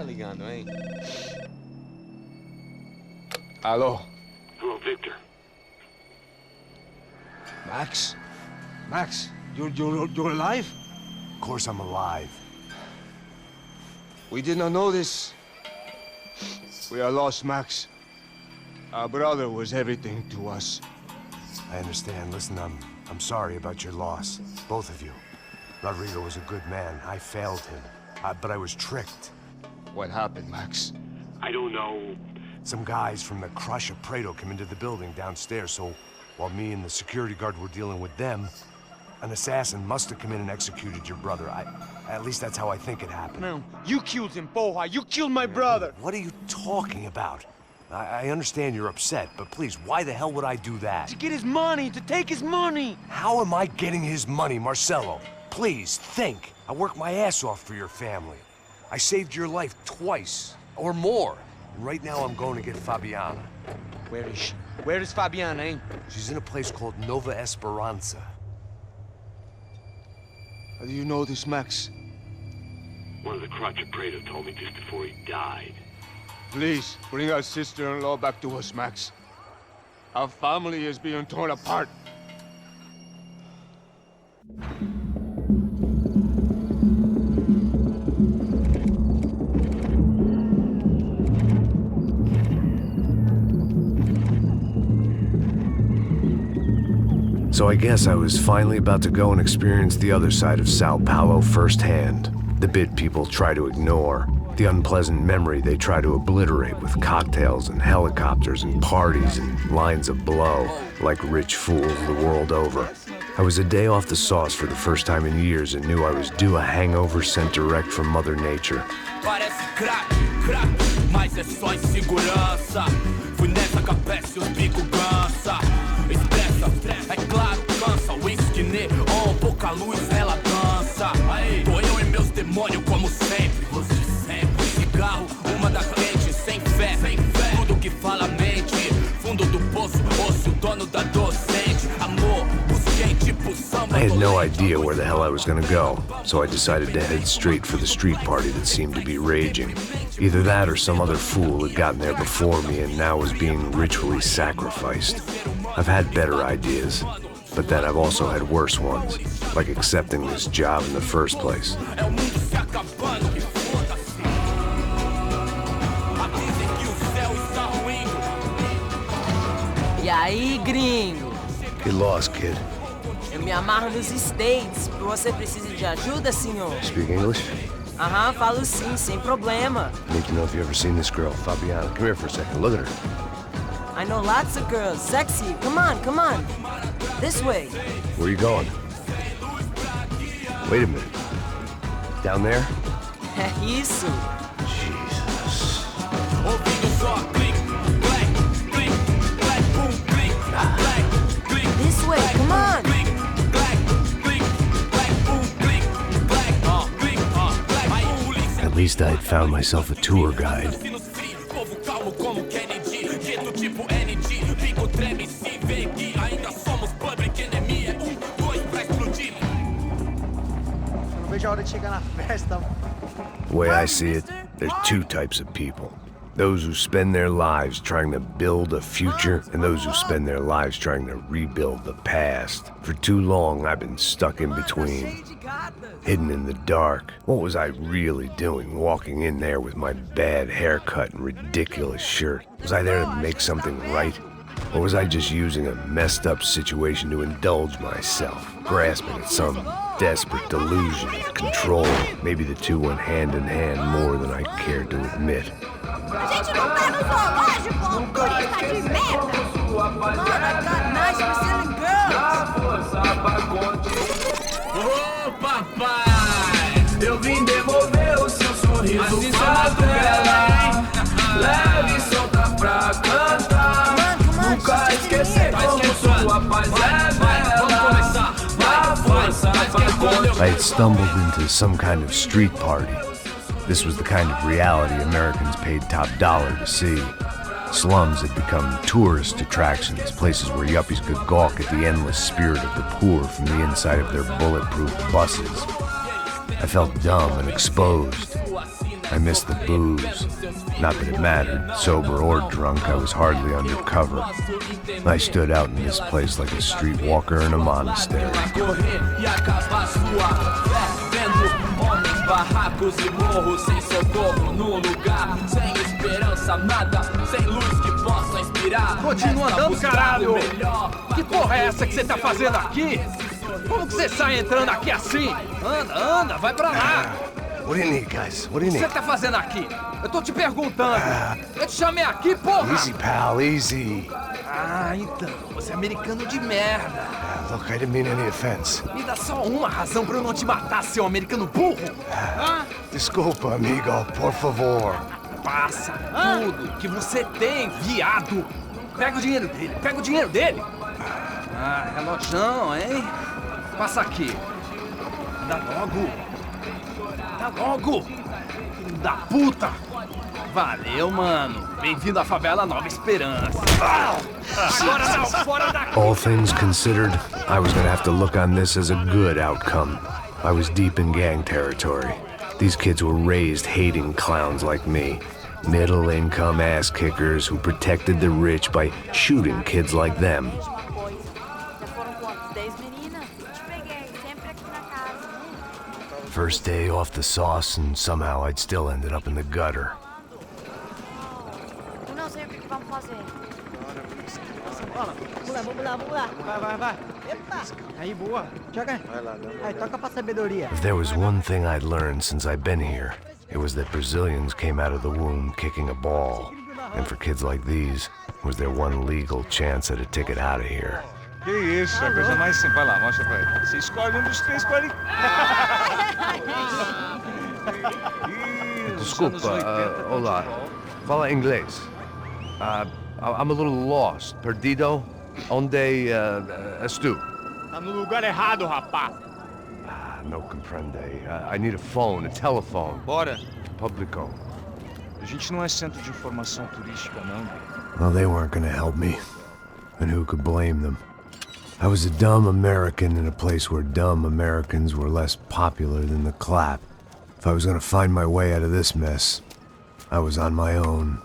ligando, hein? Alô? Hello, Victor. Max? Max, you're alive? Of course I'm alive. We did not know this. We are lost, Max. Our brother was everything to us. I understand. Listen, I'm sorry about your loss. Both of you. Rodrigo was a good man. I failed him. But I was tricked. What happened, Max? I don't know. Some guys from the Crush of Prado came into the building downstairs, so while me and the security guard were dealing with them, an assassin must have come in and executed your brother. At least that's how I think it happened. No, you killed him, porra! You killed my brother! What are you talking about? I understand you're upset, but please, why the hell would I do that? To get his money, to take his money! How am I getting his money, Marcelo? Please, think. I worked my ass off for your family. I saved your life twice, or more. And right now I'm going to get Fabiana. Where is she? Where is Fabiana, eh? She's in a place called Nova Esperanza. How do you know this, Max? One of the Crotch of Prado told me just before he died. Please, bring our sister-in-law back to us, Max. Our family is being torn apart. So I guess I was finally about to go and experience the other side of Sao Paulo firsthand. The bit people try to ignore. The unpleasant memory they try to obliterate with cocktails and helicopters and parties and lines of blow, like rich fools the world over. I was a day off the sauce for the first time in years and knew I was due a hangover sent direct from Mother Nature. Parece crack, mas é só insegurança. Fui nessa capeste, os bico cansa. Estressa, é claro, cansa. Whisky neon, pouca luz, ela dança. Tô eu e meus demônios como sempre. Você sempre. Cigarro, uma da frente, sem fé. Tudo que fala mente. Fundo do poço, osso, dono da docente. Amor, busquei tipo samba. I had no idea where the hell I was gonna go, so I decided to head straight for the street party that seemed to be raging. Either that or some other fool had gotten there before me and now was being ritually sacrificed. I've had better ideas, but then I've also had worse ones, like accepting this job in the first place. E aí, gringo? Get lost, kid. Eu me amarro nos States. Você precisa de ajuda, senhor? Speak English? Aham, falo sim, sem problema. I need to know if you've ever seen this girl, Fabiana. Come here for a second. Look at her. I know lots of girls. Sexy. Come on, come on. This way. Where are you going? Wait a minute. Down there? É isso. Jesus. This way, come on. At least I'd found myself a tour guide. The way I see it, there's two types of people. Those who spend their lives trying to build a future, and those who spend their lives trying to rebuild the past. For too long, I've been stuck in between, hidden in the dark. What was I really doing, walking in there with my bad haircut and ridiculous shirt? Was I there to make something right? Or was I just using a messed up situation to indulge myself, grasping at some desperate delusion of control? Maybe the two went hand in hand more than I cared to admit. A gente não tá no zoológico, turista de merda! Mano, I got nice Brazilian girls! Ô, papai! Eu vim devolver o seu sorriso favela. Leve e solta pra cantar. Nunca esquecer como sua paz é bela. Dá força pra I had stumbled into some kind of street party. This was the kind of reality Americans paid top dollar to see. Slums had become tourist attractions, places where yuppies could gawk at the endless spirit of the poor from the inside of their bulletproof buses. I felt dumb and exposed. I missed the booze. Not that it mattered. Sober or drunk, I was hardly undercover. I stood out in this place like a streetwalker in a monastery. Barracos e morros sem socorro num lugar sem esperança, nada, sem luz que possa inspirar. Continua andando, caralho! Que porra é essa que você tá fazendo aqui? Como que você sai entrando aqui assim? Anda, vai pra lá! What do you need, guys? What do you O que need? você tá fazendo aqui? Eu tô te perguntando. Eu te chamei aqui, porra! Easy, pal, easy. Ah, então, você é americano de merda. Look, I didn't mean any offense. Me dá só uma razão pra eu não te matar, seu americano burro. Desculpa, amigo, por favor. Passa tudo que você tem, viado. Pega o dinheiro dele, Ah, relojão, hein? Passa aqui. Dá logo. Filho da puta. Valeu, mano. Bem-vindo à favela Nova Esperança. Agora não, fora daqui. All things considered, I was gonna have to look on this as a good outcome. I was deep in gang territory. These kids were raised hating clowns like me. Middle-income ass-kickers who protected the rich by shooting kids like them. Já foram quantos? 10 meninas? Te peguei, sempre aqui na casa. First day off the sauce, and somehow I'd still ended up in the gutter. Eu não sei o que vamos fazer. Vamos lá. Vai. Epa! Aí, boa. Joga. Aí, toca pra sabedoria. If there was one thing I'd learned since I've been here, it was that Brazilians came out of the womb kicking a ball. And for kids like these, was their one legal chance at a ticket out of here. Que isso, é a coisa mais simples. Vai lá, mostra pra ele. Você escolhe dos três pra ele. Desculpa, olá. Fala inglês. I'm a little lost. Perdido? Onde estou? Tá no lugar errado, rapá. No comprende. I need a phone, a telephone. Bora. Publico. A gente não é centro de informação turística, não. Well, they weren't gonna help me. And who could blame them? I was a dumb American in a place where dumb Americans were less popular than the clap. If I was gonna find my way out of this mess, I was on my own.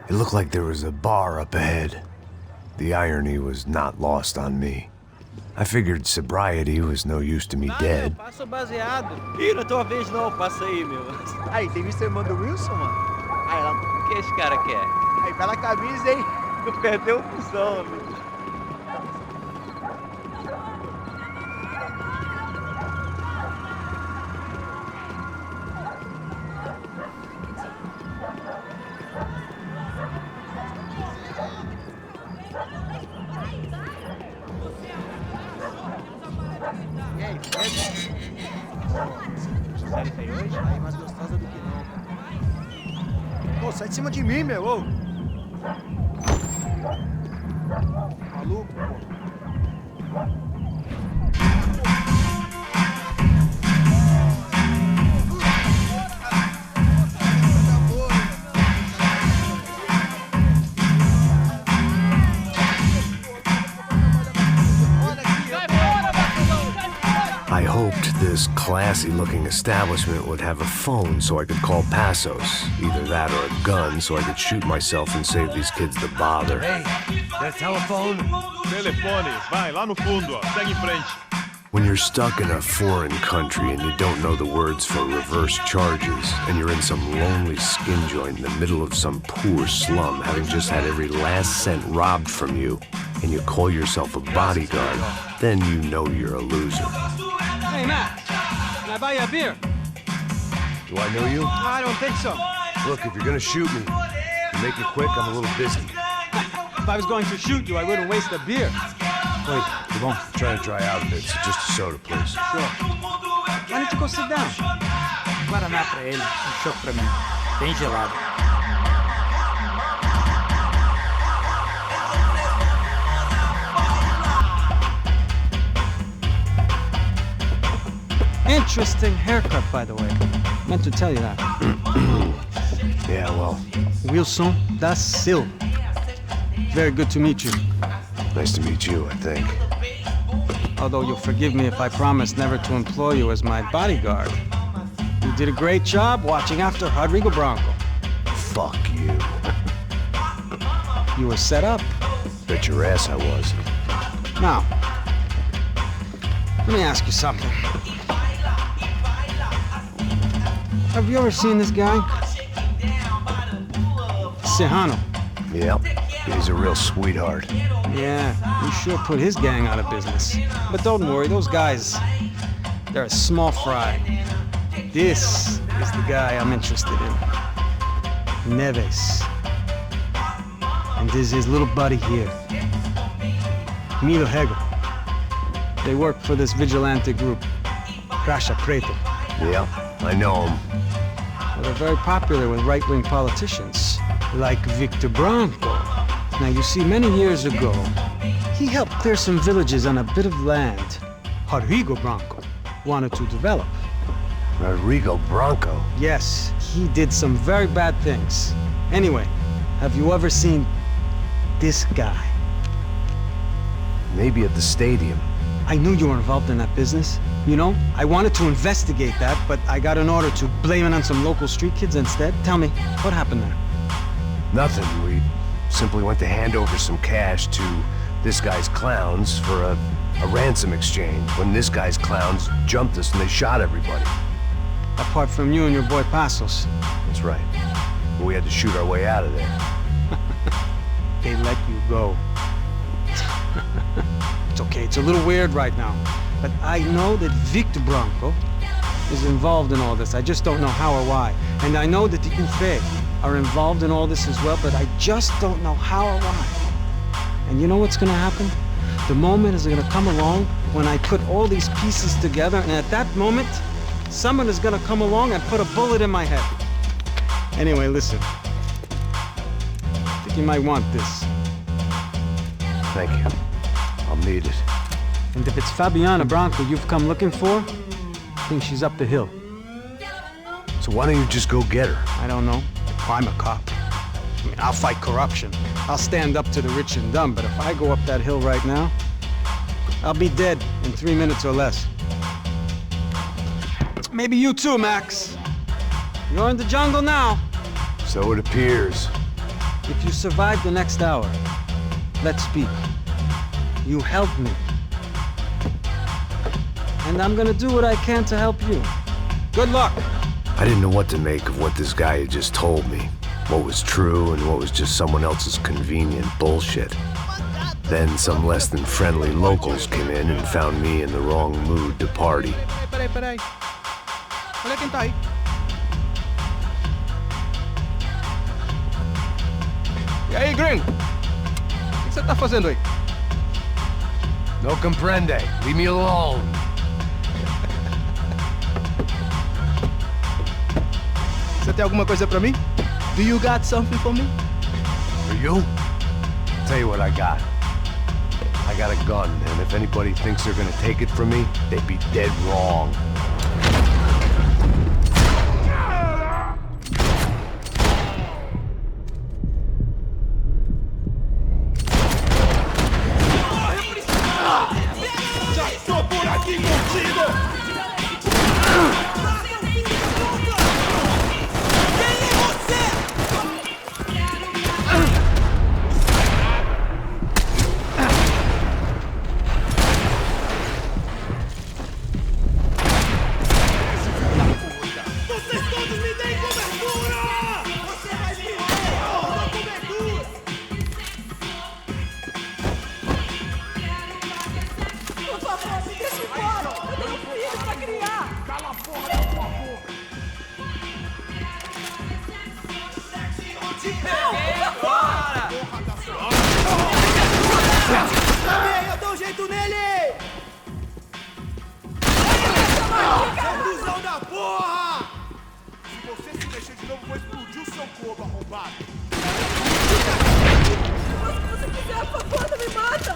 It looked like there was a bar up ahead. The irony was not lost on me. I figured sobriety was no use to me dead. Passo baseado. Ih, não é tua vez não, passa aí, meu. Aí, tem visto a irmã do Wilson, mano? Aí, lá. O que esse cara quer? Aí, pela camisa, hein? Perdeu o fusão, amigo. E aí, Fred? Sério, tem hoje? Aí, mais gostosa do que não. Ô, sai de cima de mim, meu! Ô. Maluco, pô. I hoped this classy-looking establishment would have a phone so I could call Passos. Either that or a gun so I could shoot myself and save these kids the bother. Hey, got a telephone? Telefone, vai, lá no fundo, ó. Segue em frente. When you're stuck in a foreign country and you don't know the words for reverse charges, and you're in some lonely skin joint in the middle of some poor slum, having just had every last cent robbed from you, and you call yourself a bodyguard, then you know you're a loser. Hey, Matt. Can I buy you a beer? Do I know you? I don't think so. Look, if you're gonna shoot me, make it quick, I'm a little busy. If I was going to shoot you, I wouldn't waste a beer. Wait, come on. I'm trying to dry out a bit, so just a soda, please. Sure. Why don't you go sit down? Guaraná pra ele, chopp pra mim. Bem gelado. Interesting haircut, by the way. Meant to tell you that. Yeah, well, Wilson da Silva. Very good to meet you. Nice to meet you, I think. Although you'll forgive me if I promise never to employ you as my bodyguard. You did a great job watching after Rodrigo Bronco. Fuck you. You were set up. Bet your ass I was. Now, let me ask you something. Have you ever seen this guy? Sejano. Yep. He's a real sweetheart. Yeah, you sure put his gang out of business. But don't worry, those guys, they're a small fry. This is the guy I'm interested in. Neves. And this is his little buddy here. Milo Hegel. They work for this vigilante group, Crasha Preto. Yep, I know him. Well, they're very popular with right-wing politicians, like Victor Bronco. Now, you see, many years ago, he helped clear some villages on a bit of land Rodrigo Bronco wanted to develop. Rodrigo Bronco? Yes, he did some very bad things. Anyway, have you ever seen this guy? Maybe at the stadium. I knew you were involved in that business. You know, I wanted to investigate that, but I got an order to blame it on some local street kids instead. Tell me, what happened there? Nothing. We simply went to hand over some cash to this guy's clowns for a ransom exchange when this guy's clowns jumped us and they shot everybody. Apart from you and your boy Passos. That's right. We had to shoot our way out of there. They let you go. It's okay, it's a little weird right now. But I know that Victor Bronco is involved in all this. I just don't know how or why. And I know that the UFE are involved in all this as well, but I just don't know how or why. And you know what's gonna happen? The moment is gonna come along when I put all these pieces together, and at that moment, someone is gonna come along and put a bullet in my head. Anyway, listen. I think you might want this. Thank you. I'll need it. And if it's Fabiana Bronco you've come looking for, I think she's up the hill. So why don't you just go get her? I don't know. I'm a cop. I mean, I'll fight corruption. I'll stand up to the rich and dumb, but if I go up that hill right now, I'll be dead in 3 minutes or less. Maybe you too, Max. You're in the jungle now. So it appears. If you survive the next hour, let's speak. You help me. And I'm gonna do what I can to help you. Good luck. I didn't know what to make of what this guy had just told me. What was true and what was just someone else's convenient bullshit. Then some less than friendly locals came in and found me in the wrong mood to party. Peraí. Olha quem tá aí. E aí, gringo? O que você tá fazendo aí? No comprende. Leave me alone. Você tem alguma coisa pra mim? Do you got something for me? For you? Tell you what I got. I got a gun, and if anybody thinks they're gonna take it from me, they'd be dead wrong. Já estou por aqui contigo! Eu dou um jeito nele! Seu cuzão da porra! Se você se mexer de novo, vou explodir o seu corpo, arrombado. Faz o que você quiser, por favor, não me mata!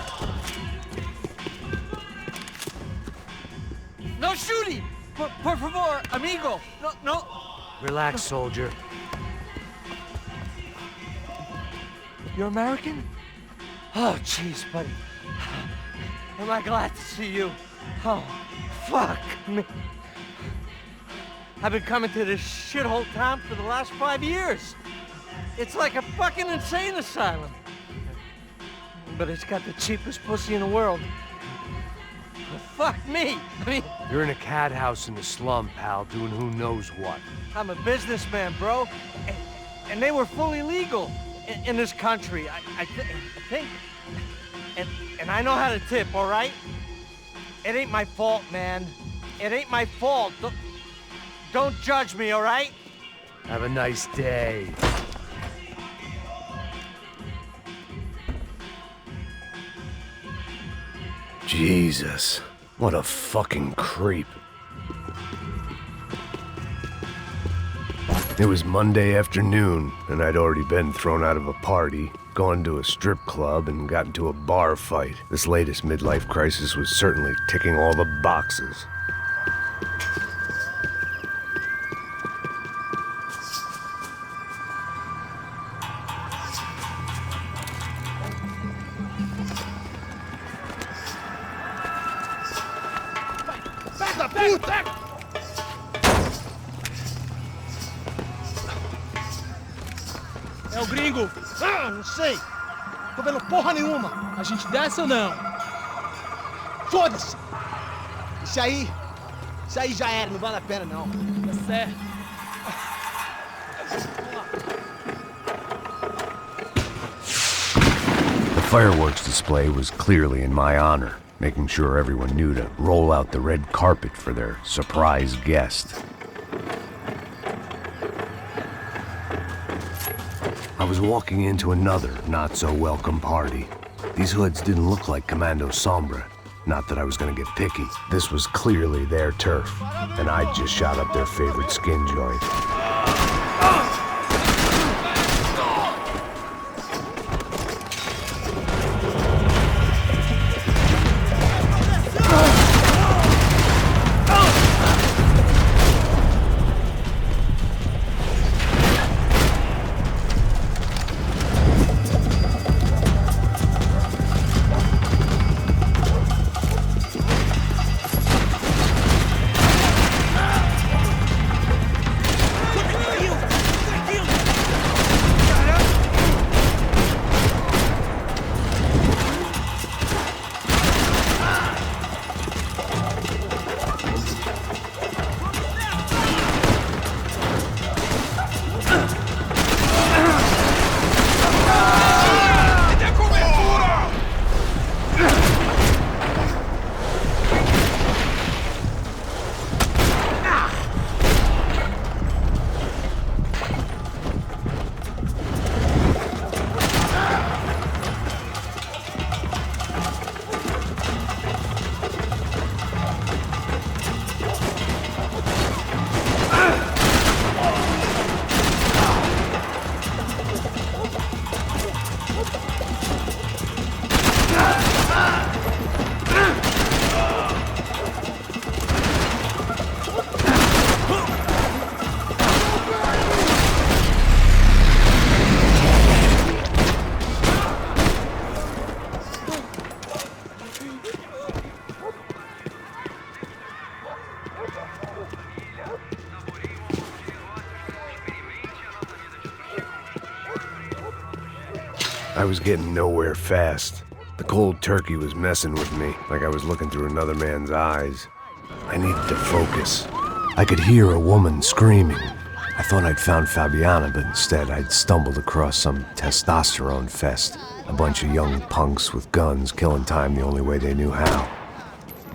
No shooting! Por favor, amigo! No. Relax, soldier. You're American? Oh, jeez, buddy. Am I glad to see you? Oh, fuck me. I've been coming to this shithole town for the last 5 years. It's like a fucking insane asylum. But it's got the cheapest pussy in the world. Fuck me. I mean... You're in a cat house in the slum, pal, doing who knows what. I'm a businessman, bro. And they were fully legal in this country. I think. And I know how to tip, all right? It ain't my fault, man. It ain't my fault. Don't judge me, all right? Have a nice day. Jesus, what a fucking creep. It was Monday afternoon, and I'd already been thrown out of a party, gone to a strip club, and got into a bar fight. This latest midlife crisis was certainly ticking all the boxes. É o gringo. Ah, não sei. Tô vendo porra nenhuma. A gente desce ou não? Foda-se. Isso aí já era, não vale a pena não. Tá certo. The fireworks display was clearly in my honor, making sure everyone knew to roll out the red carpet for their surprise guest. I was walking into another not-so-welcome party. These hoods didn't look like Commando Sombra. Not that I was gonna get picky. This was clearly their turf, and I'd just shot up their favorite skin joint. I was getting nowhere fast. The cold turkey was messing with me, like I was looking through another man's eyes. I needed to focus. I could hear a woman screaming. I thought I'd found Fabiana, but instead I'd stumbled across some testosterone fest. A bunch of young punks with guns killing time the only way they knew how.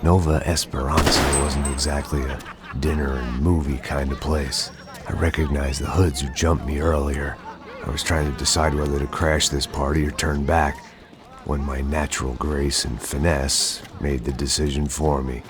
Nova Esperanza wasn't exactly a dinner and movie kind of place. I recognized the hoods who jumped me earlier. I was trying to decide whether to crash this party or turn back, when my natural grace and finesse made the decision for me.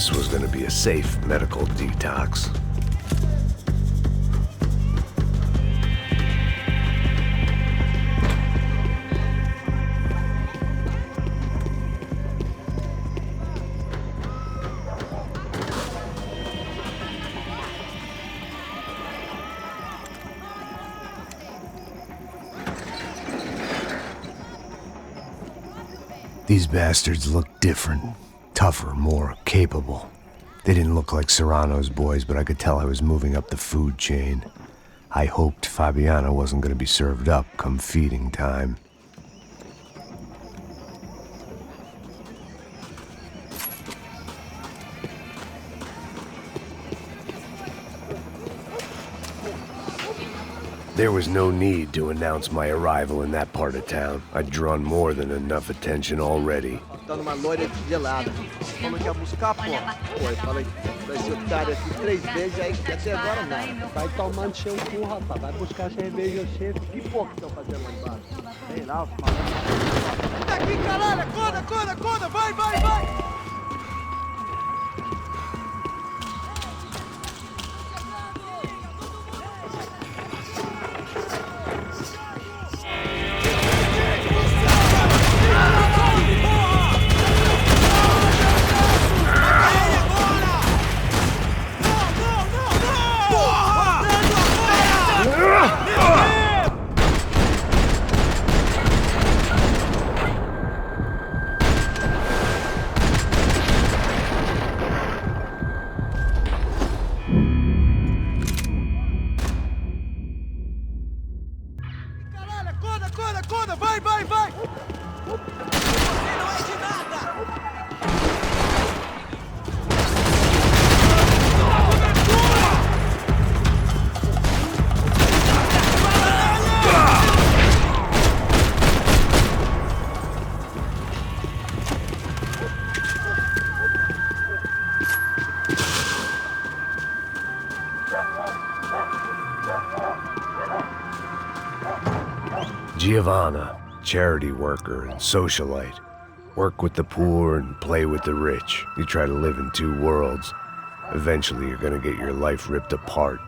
this was gonna be a safe medical detox. These bastards looked different, tougher, more capable. They didn't look like Serrano's boys, but I could tell I was moving up the food chain. I hoped Fabiana wasn't going to be served up come feeding time. There was no need to announce my arrival in that part of town. I'd drawn more than enough attention already. Tá numa loira gelada. Falou que ia buscar, pô. Pô, eu falei pra esse otário aqui 3 vezes, aí até agora nada. Vai tomando seu cu, rapaz. Vai buscar cerveja, chefe. Que porra que estão fazendo lá embaixo? Sei lá, falando. Tá aqui, caralho! Acorda! Vai! Acorda! Vai! Você não é de nada! Giovanna, charity worker and socialite. Work with the poor and play with the rich. You try to live in 2 worlds. Eventually you're gonna get your life ripped apart.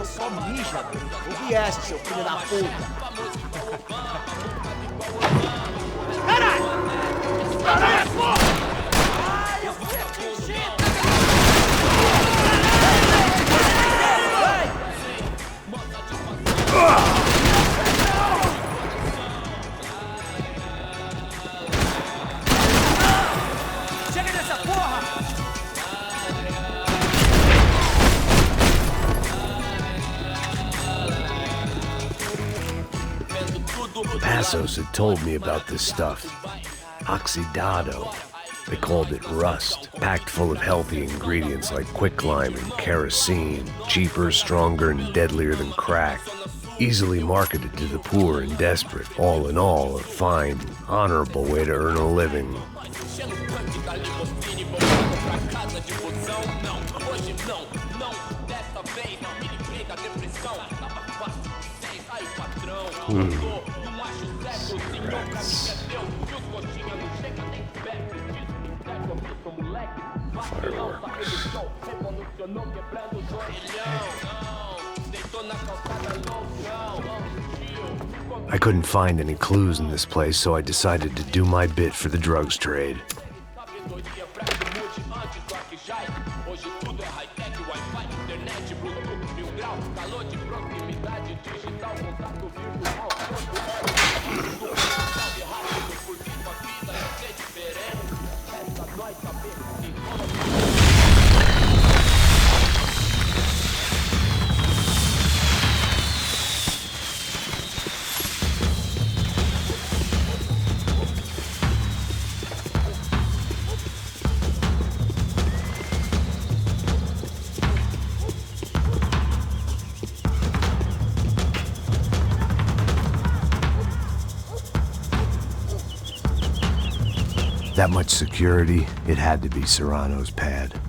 Só mija, o vieste, seu filho da puta. Passos had told me about this stuff. Oxidado. They called it rust, packed full of healthy ingredients like quicklime and kerosene, cheaper, stronger, and deadlier than crack. Easily marketed to the poor and desperate. All in all, a fine, honorable way to earn a living. Fireworks. I couldn't find any clues in this place, so I decided to do my bit for the drugs trade. That much security, it had to be Serrano's pad.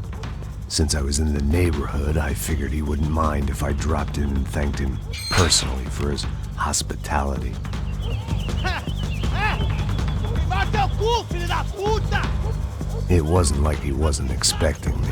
Since I was in the neighborhood, I figured he wouldn't mind if I dropped in and thanked him personally for his hospitality. It wasn't like he wasn't expecting me.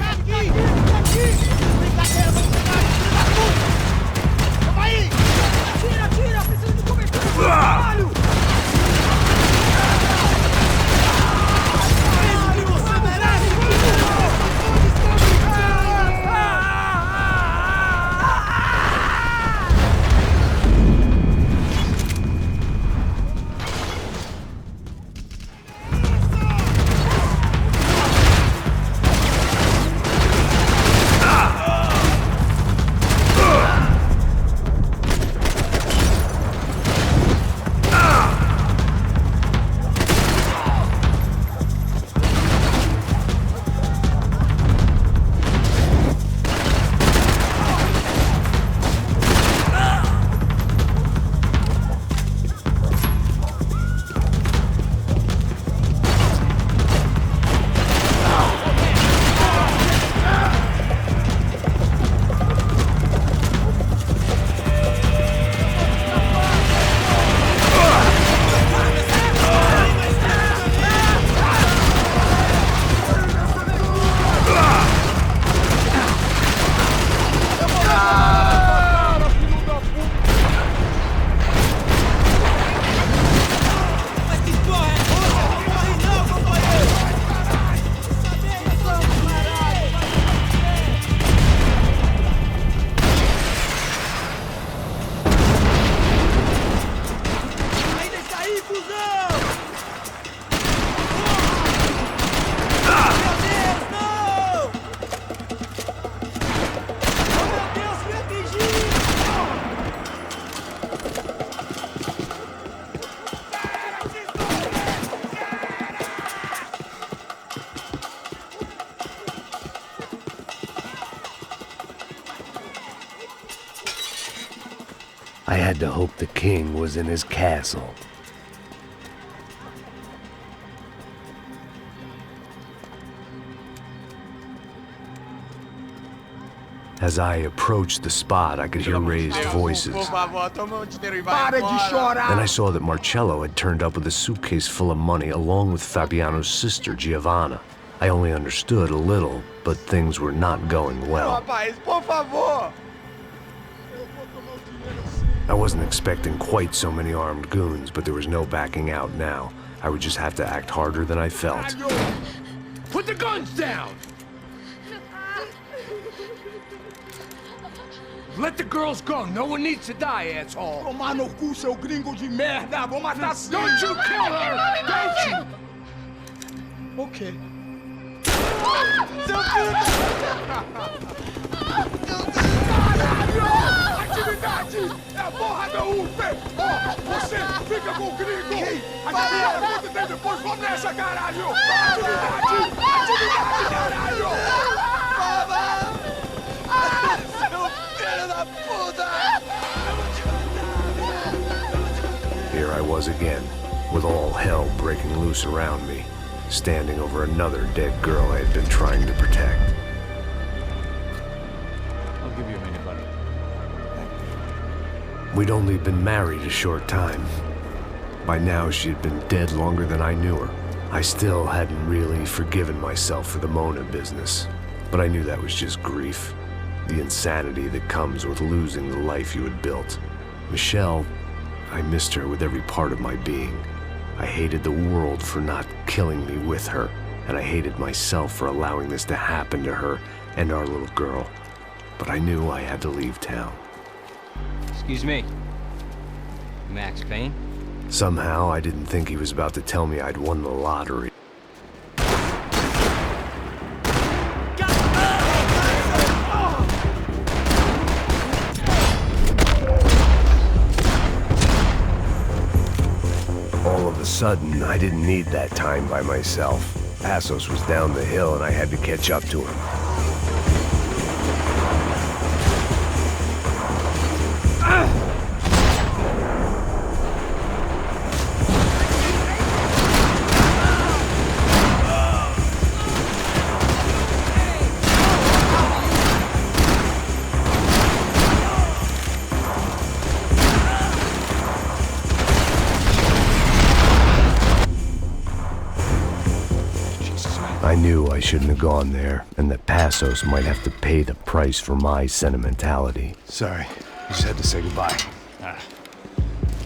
I had to hope the king was in his castle. As I approached the spot, I could hear raised voices. Then I saw that Marcello had turned up with a suitcase full of money along with Fabiano's sister, Giovanna. I only understood a little, but things were not going well. Rapaz, por favor! Eu vou tomar o dinheiro sim. I wasn't expecting quite so many armed goons, but there was no backing out now. I would just have to act harder than I felt. Put the guns down! Let the girls go. No one needs to die, asshole. Tomar no cu, seu gringo de merda! Vou matar sim! Don't you kill her! Don't you! Ok. Caralho! Atividade! É a porra da UP! Ó, você fica com o gringo! A galera conta tem depois, vamos nessa, caralho! Atividade! Atividade, caralho! Seu filho da puta! Here I was again, with all hell breaking loose around me, standing over another dead girl I had been trying to protect. I'll give you a minute, buddy. We'd only been married a short time. By now, she had been dead longer than I knew her. I still hadn't really forgiven myself for the Mona business, but I knew that was just grief. The insanity that comes with losing the life you had built. Michelle, I missed her with every part of my being. I hated the world for not killing me with her, and I hated myself for allowing this to happen to her and our little girl. But I knew I had to leave town. Excuse me. Max Payne? Somehow, I didn't think he was about to tell me I'd won the lottery. All of a sudden, I didn't need that time by myself. Passos was down the hill and I had to catch up to him. I knew I shouldn't have gone there, and that Passos might have to pay the price for my sentimentality. Sorry, I just had to say goodbye.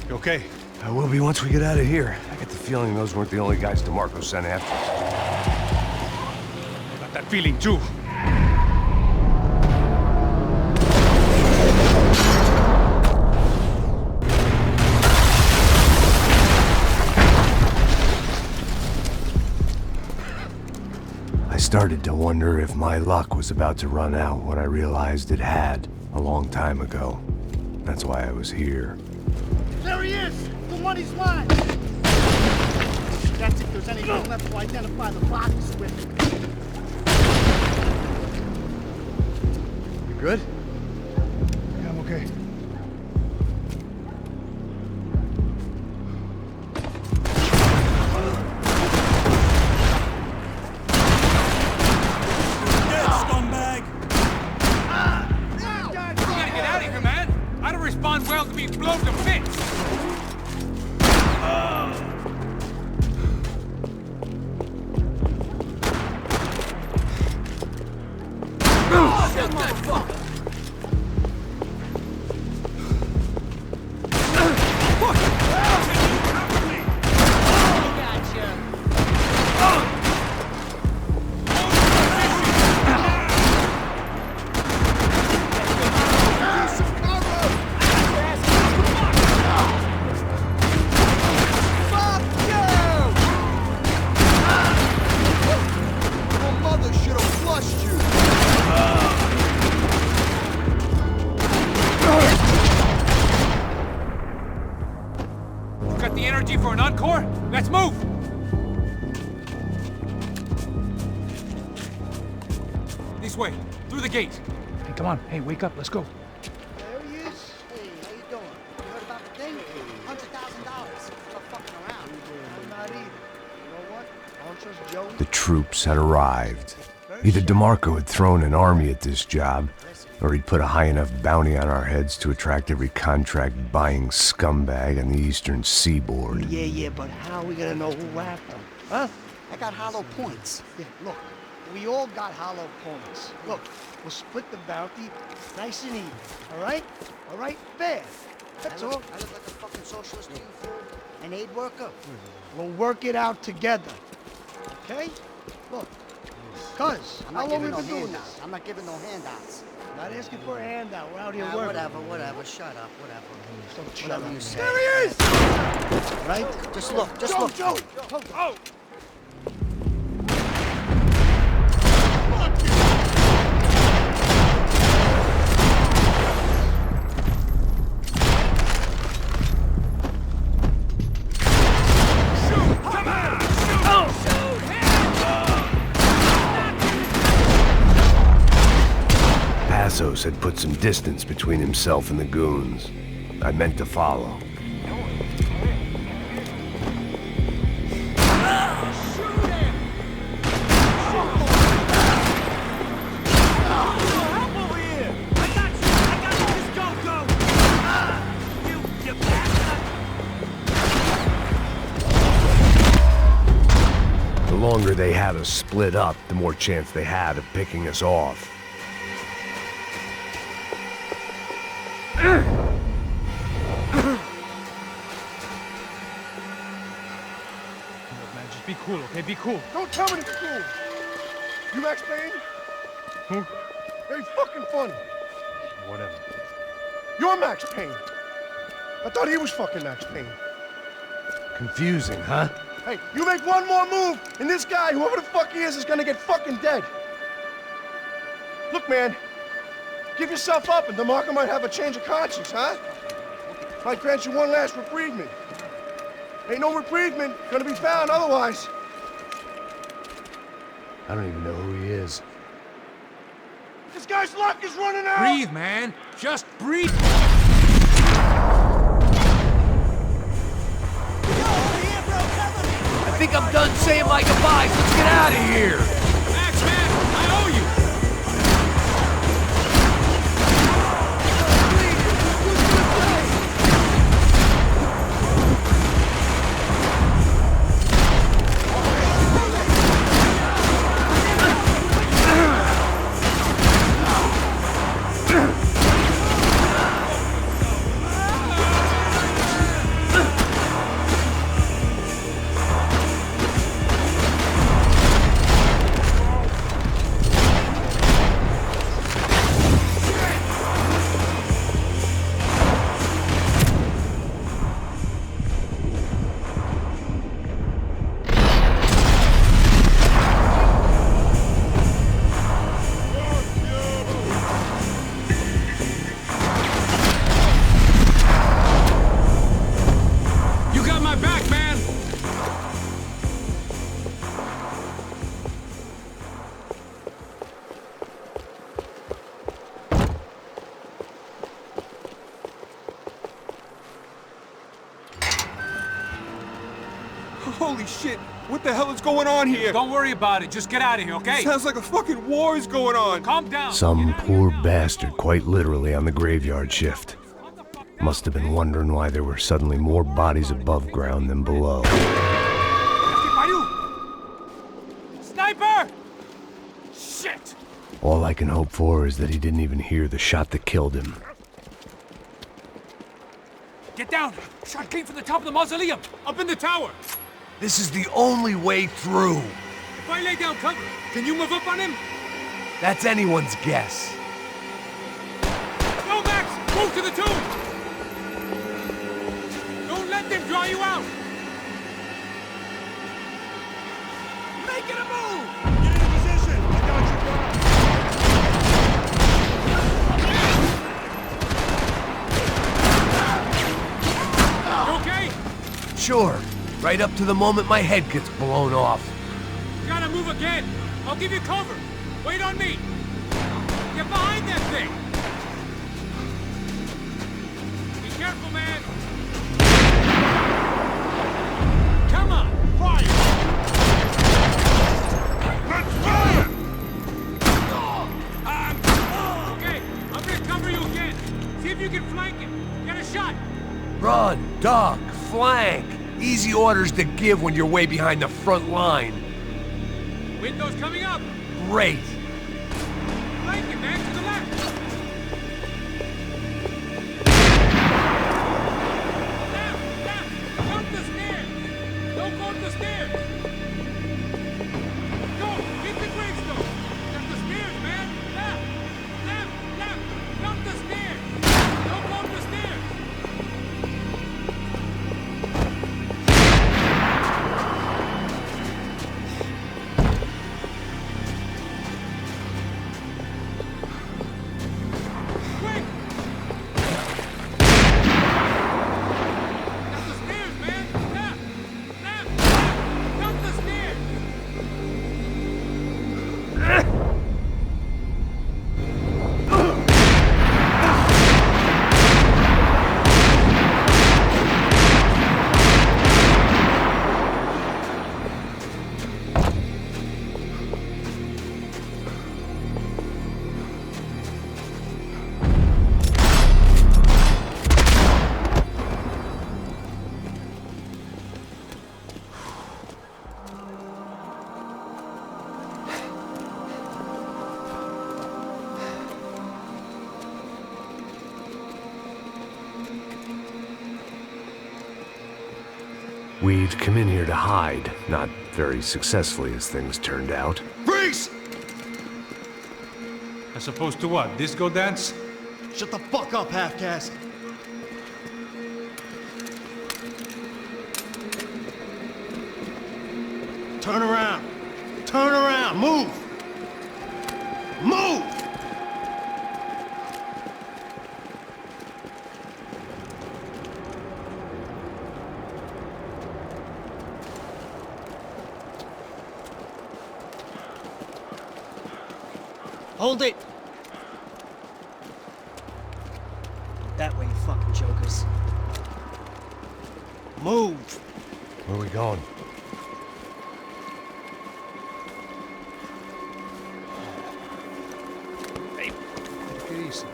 You okay? I will be once we get out of here. I get the feeling those weren't the only guys DeMarco sent after us. I got that feeling too. I started to wonder if my luck was about to run out when I realized it had a long time ago. That's why I was here. There he is! The money's mine! That's if there's anything left to identify the box with. You good? Yeah, I'm okay. Well to be blown to bits! Shit, motherfucker! The energy for an encore? Let's move! This way, through the gate. Hey, come on. Hey, wake up. Let's go. There he is. Hey, how you doing? You heard about the thing? $100,000. Not fucking around. I'm not either. You know what? I don't trust Joey. The troops had arrived. Either DeMarco had thrown an army at this job, or he'd put a high enough bounty on our heads to attract every contract-buying scumbag on the eastern seaboard. Yeah, but how are we gonna know who whacked them? Huh? I got hollow points. Yeah, look, we all got hollow points. Look, we'll split the bounty nice and even, all right? All right, fair. That's all. I look like a fucking socialist eating fool. An aid worker. We'll work it out together. Okay? Look. Cuz, how long have we been doing this? I'm not giving no handouts. Not asking for a handout. We're out here Nah, working. whatever. Shut up, whatever. Whatever you say. There he is! Right? Just look. Joe! Oh! Passos had put some distance between himself and the goons. I meant to follow. The longer they had us split up, the more chance they had of picking us off. Just be cool, okay? Be cool. Don't tell me to be cool. You Max Payne? Who? Very fucking funny. Whatever. You're Max Payne. I thought he was fucking Max Payne. Confusing, huh? Hey, you make one more move, and this guy, whoever the fuck he is gonna get fucking dead. Look, man, give yourself up, and DeMarco might have a change of conscience, huh? Might grant you one last reprievement. Ain't no reprievement gonna be found otherwise. I don't even know who he is. This guy's luck is running out! Breathe, man. Just breathe. I think I'm done saying my goodbyes. Let's get out of here. Max, man, I owe you. Holy shit! What the hell is going on here? Don't worry about it. Just get out of here, okay? Sounds like a fucking war is going on. Calm down. Some poor bastard quite literally on the graveyard shift. Must have been wondering why there were suddenly more bodies above ground than below. Sniper! Shit! All I can hope for is that he didn't even hear the shot that killed him. Get down! Shot came from the top of the mausoleum! Up in the tower! This is the only way through! If I lay down cover, can you move up on him? That's anyone's guess. Go, Max! Move to the tomb! Don't let them draw you out! Make it a move! Get into position! I got you, bro! You okay? Sure. Right up to the moment my head gets blown off. You gotta move again! I'll give you cover! Wait on me! Get behind that thing! Be careful, man! Come on! Fire! Let's fire! Okay, I'm gonna cover you again. See if you can flank him. Get a shot! Run, duck, flank. Easy orders to give when you're way behind the front line. Window's coming up! Great. Flank him, man, to the left! We'd come in here to hide, not very successfully as things turned out. Freeze! As opposed to what? Disco dance? Shut the fuck up, half-caste. Turn around. Turn around. Move. Move! Hold it! That way, you fucking jokers. Move! Where are we going? Hey, take it easy.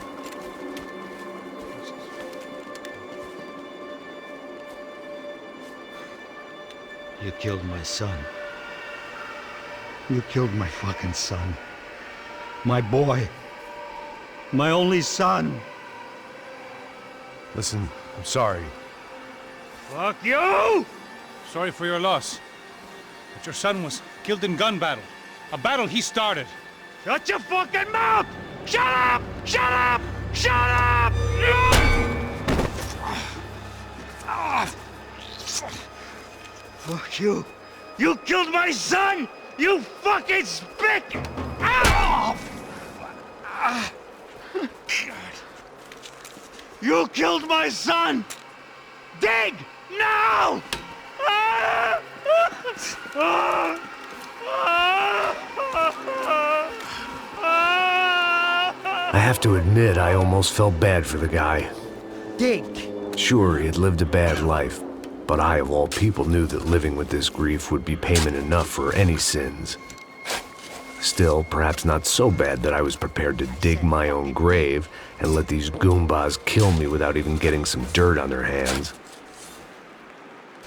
You killed my son. You killed my fucking son. My boy. My only son. Listen, I'm sorry. Fuck you! Sorry for your loss. But your son was killed in gun battle. A battle he started. Shut your fucking mouth! Shut up! Shut up! Shut up! Fuck you. You killed my son! You fucking spick! Ow! You killed my son! Dig! Now! I have to admit, I almost felt bad for the guy. Dig! Sure, he had lived a bad life, but I, of all people, knew that living with this grief would be payment enough for any sins. Still, perhaps not so bad that I was prepared to dig my own grave and let these goombas kill me without even getting some dirt on their hands.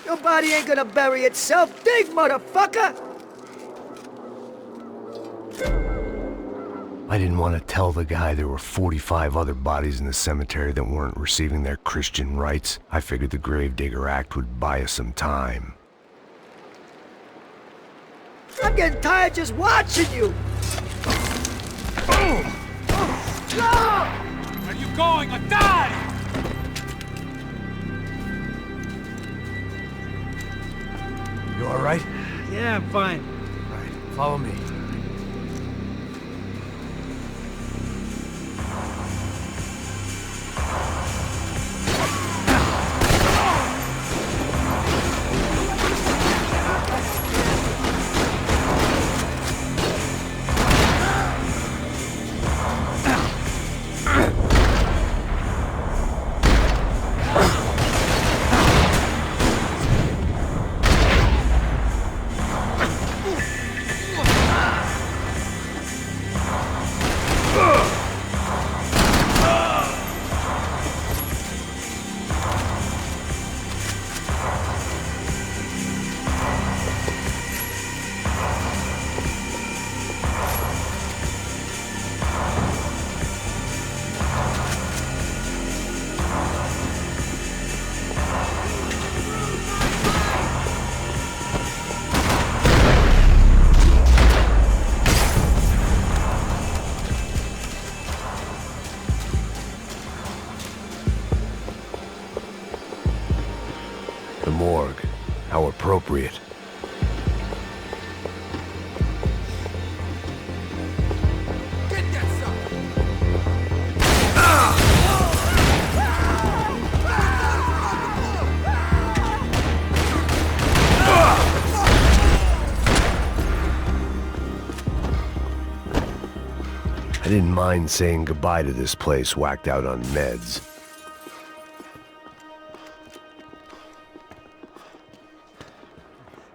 Your body ain't gonna bury itself. Dig, motherfucker! I didn't want to tell the guy there were 45 other bodies in the cemetery that weren't receiving their Christian rites. I figured the Gravedigger Act would buy us some time. I'm getting tired just watching you! Where are you going? Or die! You all right? Yeah, I'm fine. All right, follow me. The morgue. How appropriate. Get that sucker! I didn't mind saying goodbye to this place whacked out on meds.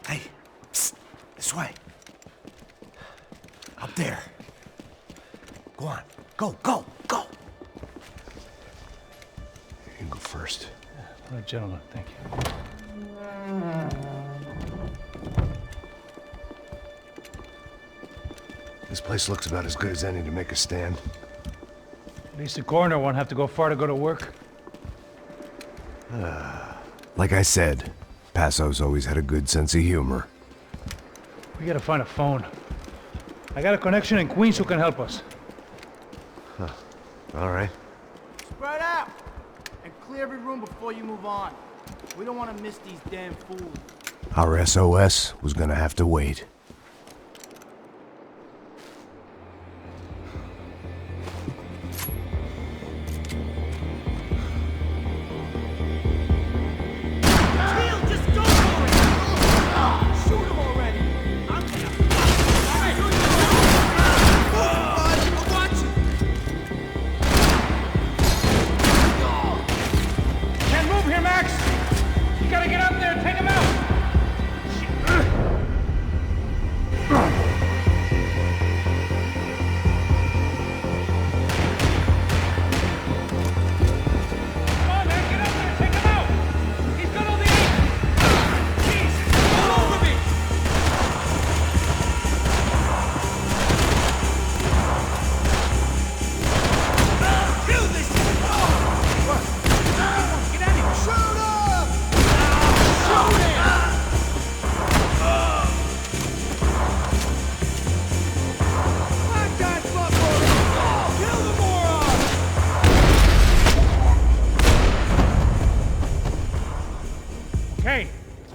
Hey, psst, this way. Up there. Go on, go, go, go. You can go first. All right, gentlemen, thank you. This place looks about as good as any to make a stand. At least the coroner won't have to go far to go to work. Like I said, Passo's always had a good sense of humor. We gotta find a phone. I got a connection in Queens who can help us. Huh. All right. Spread out! And clear every room before you move on. We don't want to miss these damn fools. Our SOS was gonna have to wait.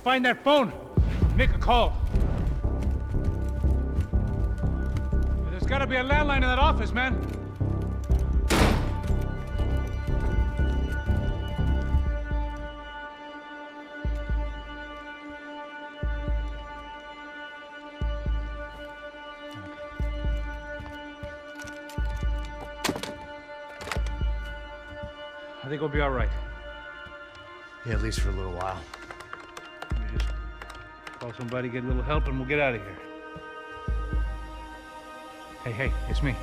Find that phone. Make a call. There's gotta be a landline in that office, man. I think we'll be all right. Yeah, at least for a little while. Call somebody, get a little help, and we'll get out of here. Hey, it's me.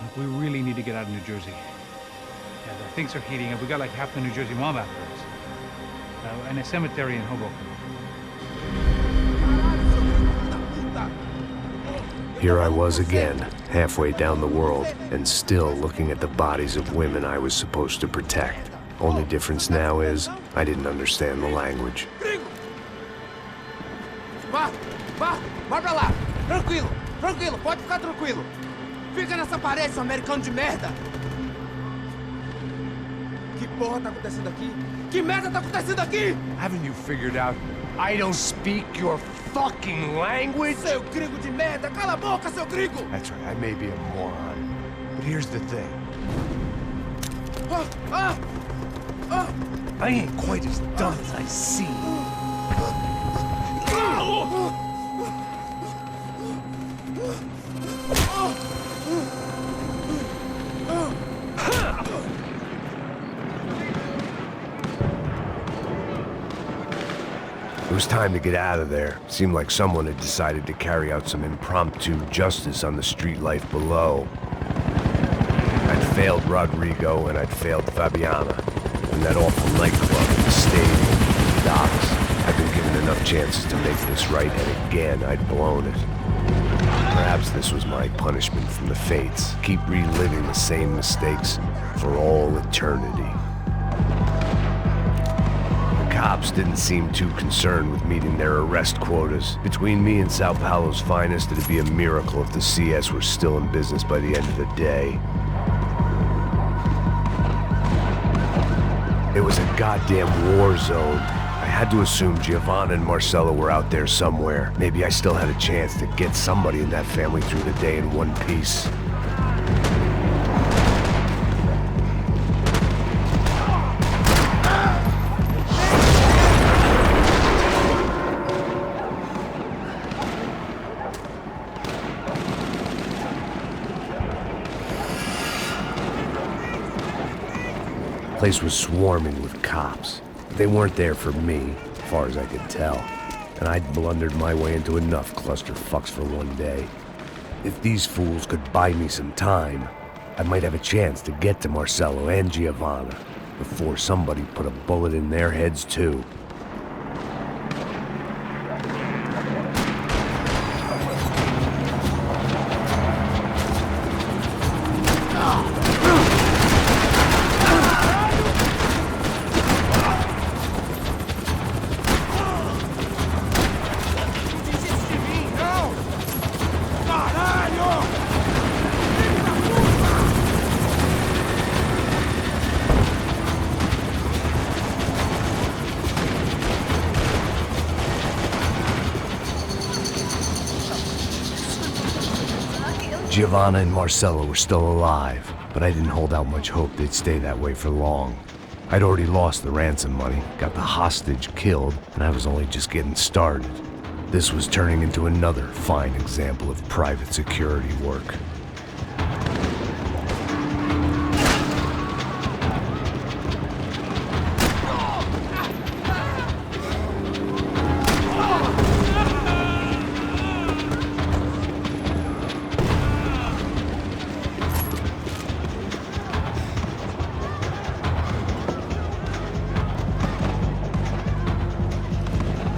Look, we really need to get out of New Jersey. Yeah, things are heating up. We got like half the New Jersey mob after us. And a cemetery in Hoboken. Here I was again, halfway down the world, and still looking at the bodies of women I was supposed to protect. Only difference now is, I didn't understand the language. Vai pra lá! Tranquilo, pode ficar tranquilo! Fica nessa parede, seu americano de merda! Que porra tá acontecendo aqui? Que merda tá acontecendo aqui? Haven't you figured out I don't speak your fucking language? Seu gringo de merda! Cala a boca, seu gringo! That's right, I may be a moron, but here's the thing. I ain't quite as dumb as I seem. It was time to get out of there. Seemed like someone had decided to carry out some impromptu justice on the street life below. I'd failed Rodrigo and I'd failed Fabiana. And that awful nightclub, the stadium, the docks. I'd been given enough chances to make this right, and again, I'd blown it. Perhaps this was my punishment from the fates. Keep reliving the same mistakes for all eternity. The cops didn't seem too concerned with meeting their arrest quotas. Between me and Sao Paulo's finest, it'd be a miracle if the CS were still in business by the end of the day. It was a goddamn war zone. I had to assume Giovanna and Marcella were out there somewhere. Maybe I still had a chance to get somebody in that family through the day in one piece. The place was swarming with cops. They weren't there for me, as far as I could tell. And I'd blundered my way into enough clusterfucks for one day. If these fools could buy me some time, I might have a chance to get to Marcello and Giovanna before somebody put a bullet in their heads too. Giovanna and Marcello were still alive, but I didn't hold out much hope they'd stay that way for long. I'd already lost the ransom money, got the hostage killed, and I was only just getting started. This was turning into another fine example of private security work.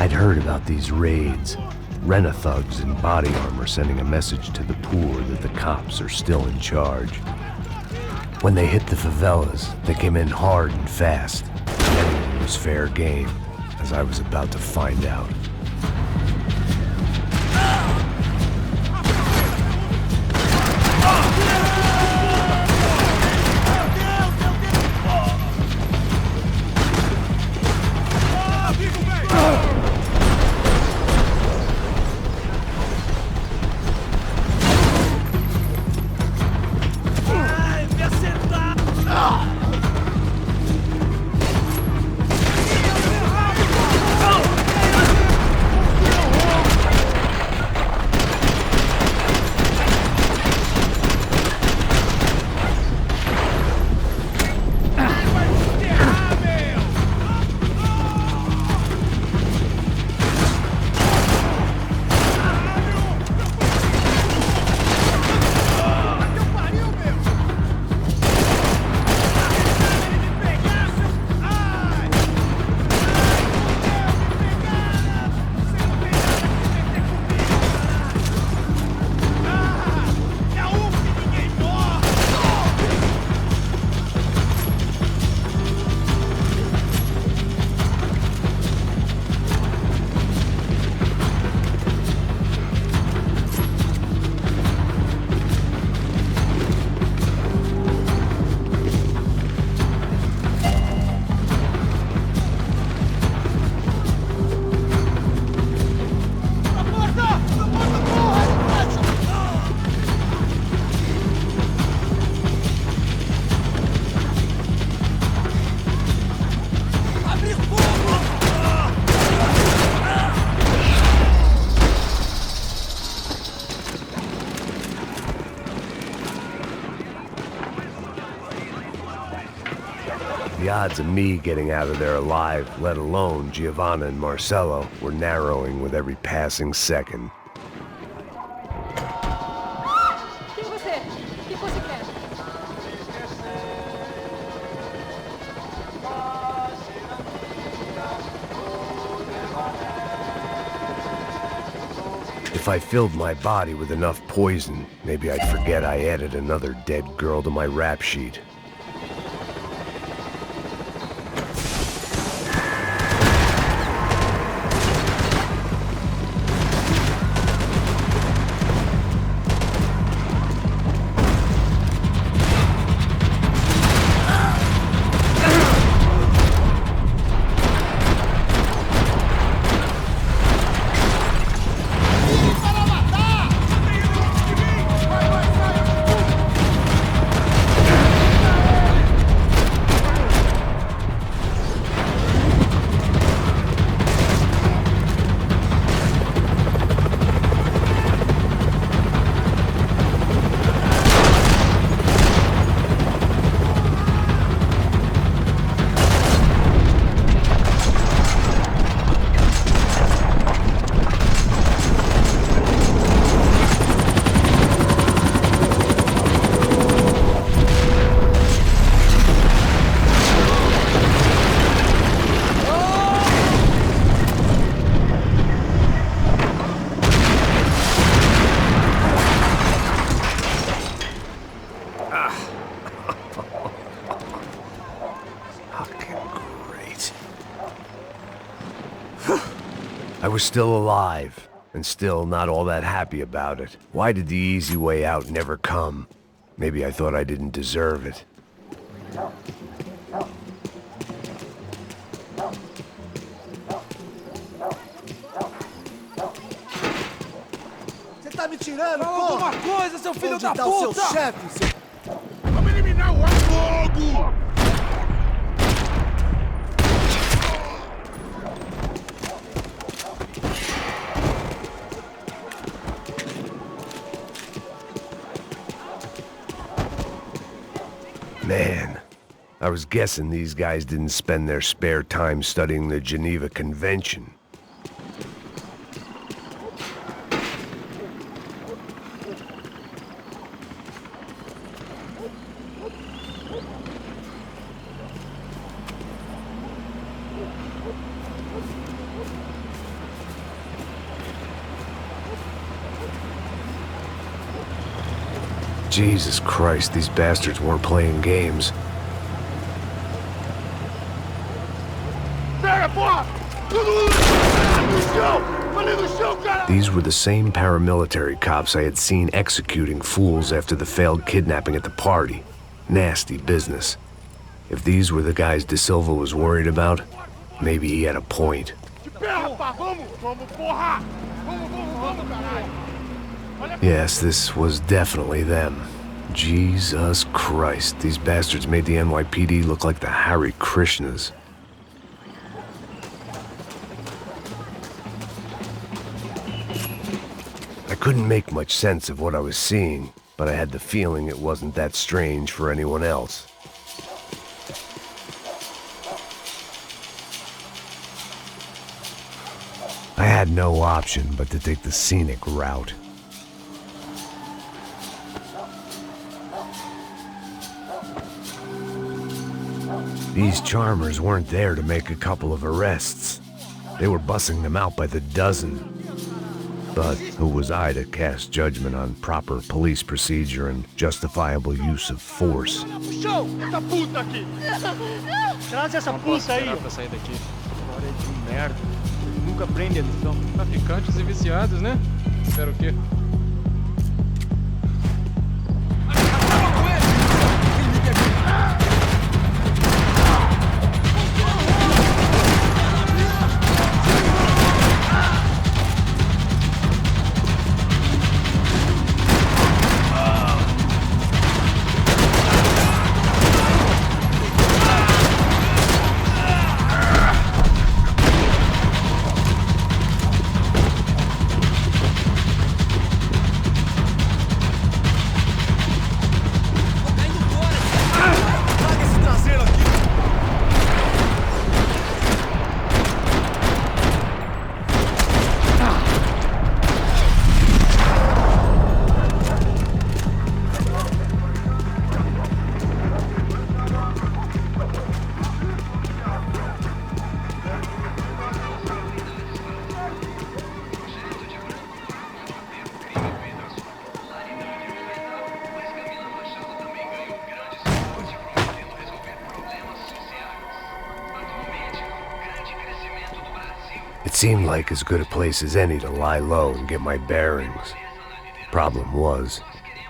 I'd heard about these raids. Rent-a-thugs in body armor sending a message to the poor that the cops are still in charge. When they hit the favelas, they came in hard and fast. Anything was fair game, as I was about to find out. The odds of me getting out of there alive, let alone Giovanna and Marcello, were narrowing with every passing second. Quem é você? O que você quer? If I filled my body with enough poison, maybe I'd forget I added another dead girl to my rap sheet. I was still alive, and still not all that happy about it. Why did the easy way out never come? Maybe I thought I didn't deserve it. Você tá tá me tirando, Fala porra? alguma coisa, seu filho Onde da tá puta! o seu chefe, seu... Vamos eliminar o ar logo! Man, I was guessing these guys didn't spend their spare time studying the Geneva Convention. Jesus Christ, these bastards weren't playing games. These were the same paramilitary cops I had seen executing fools after the failed kidnapping at the party. Nasty business. If these were the guys De Silva was worried about, maybe he had a point. Yes, this was definitely them. Jesus Christ, these bastards made the NYPD look like the Hare Krishnas. I couldn't make much sense of what I was seeing, but I had the feeling it wasn't that strange for anyone else. I had no option but to take the scenic route. These charmers weren't there to make a couple of arrests. They were bussing them out by the dozen. But who was I to cast judgment on proper police procedure and justifiable use of force? Traz essa puta aí. Pra sair daqui. História de merda. Eles nunca aprendem a lição. Traficantes e viciados, né? Espera o quê? It seemed like as good a place as any to lie low and get my bearings. Problem was,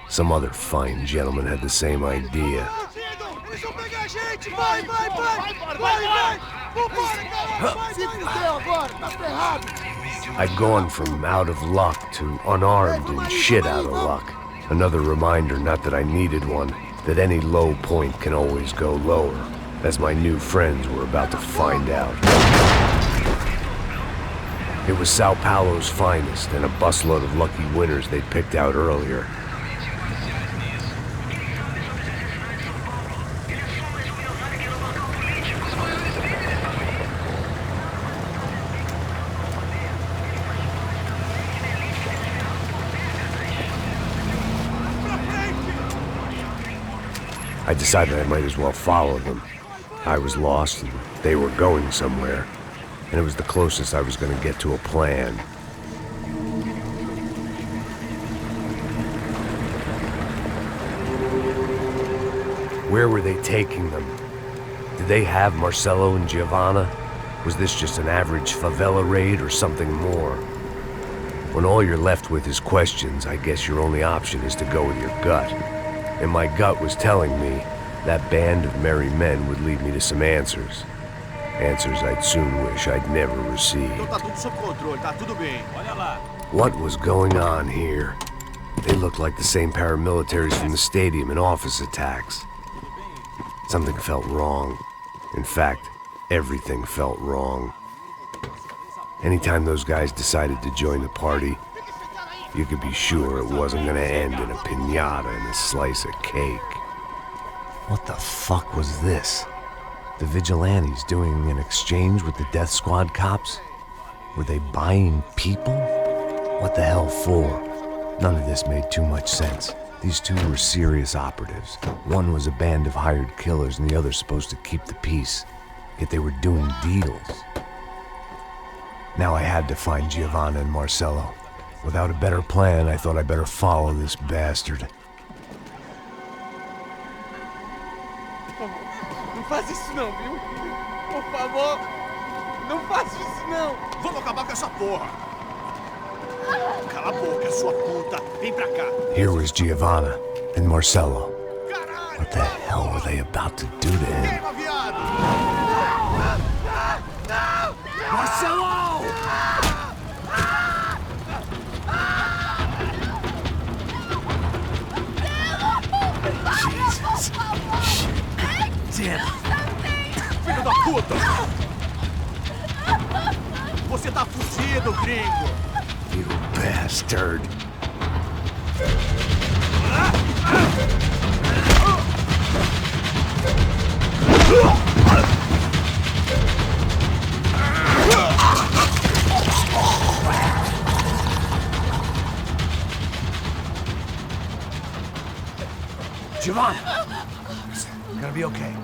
some other fine gentleman had the same idea. I'd gone from out of luck to unarmed and shit out of luck. Another reminder, not that I needed one, that any low point can always go lower, as my new friends were about to find out. It was Sao Paulo's finest and a busload of lucky winners they'd picked out earlier. I decided I might as well follow them. I was lost and they were going somewhere, and it was the closest I was going to get to a plan. Where were they taking them? Did they have Marcelo and Giovanna? Was this just an average favela raid or something more? When all you're left with is questions, I guess your only option is to go with your gut. And my gut was telling me that band of merry men would lead me to some answers. Answers I'd soon wish I'd never received. Tá tudo sob controle, tá tudo bem. Olha lá. What was going on here? They looked like the same paramilitaries from the stadium and office attacks. Something felt wrong. In fact, everything felt wrong. Anytime those guys decided to join the party, you could be sure it wasn't gonna end in a piñata and a slice of cake. What the fuck was this? The vigilantes doing an exchange with the death squad cops? Were they buying people? What the hell for? None of this made too much sense. These two were serious operatives. One was a band of hired killers and the other supposed to keep the peace. Yet they were doing deals. Now I had to find Giovanna and Marcello. Without a better plan, I thought I'd better follow this bastard. Não faz isso não, viu? Por favor, não faça isso não. Vamos acabar com essa porra. Cala a boca, sua puta. Vem pra cá. Here was Giovanna and Marcello. What the hell were they about to do to him? Marcello! Jesus. Damn. Filho da puta! Você tá fugido, gringo! You bastard. Giovanna! It's gonna be okay.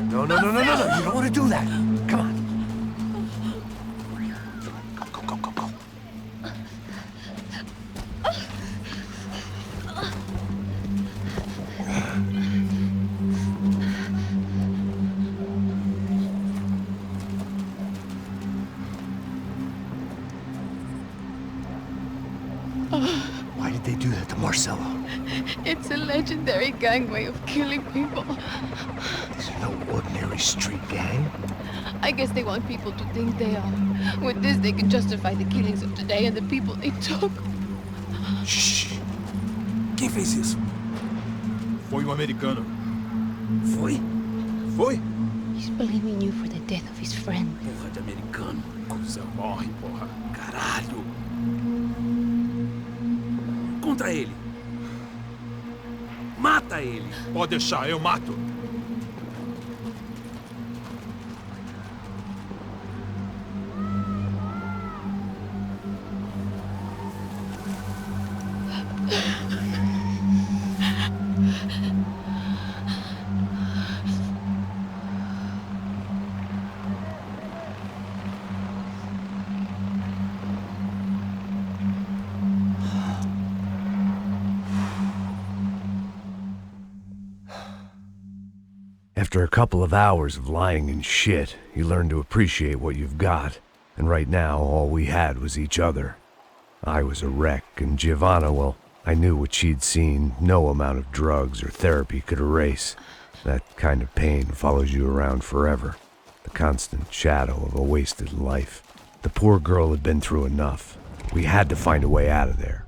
No. You don't want to do that. Come on. Go. Why did they do that to Marcello? It's a legendary gang way of killing people. These are no ordinary street gang. I guess they want people to think they are. With this, they can justify the killings of today and the people they took. Shh. Quem fez isso? Foi americano. Foi? He's blaming you for the death of his friend. Porra de americano. Coisa morre, porra. Caralho. Contra ele. Mata ele. Pode deixar, eu mato. After a couple of hours of lying and shit, you learn to appreciate what you've got. And right now, all we had was each other. I was a wreck, and Giovanna, well, I knew what she'd seen no amount of drugs or therapy could erase. That kind of pain follows you around forever. The constant shadow of a wasted life. The poor girl had been through enough. We had to find a way out of there.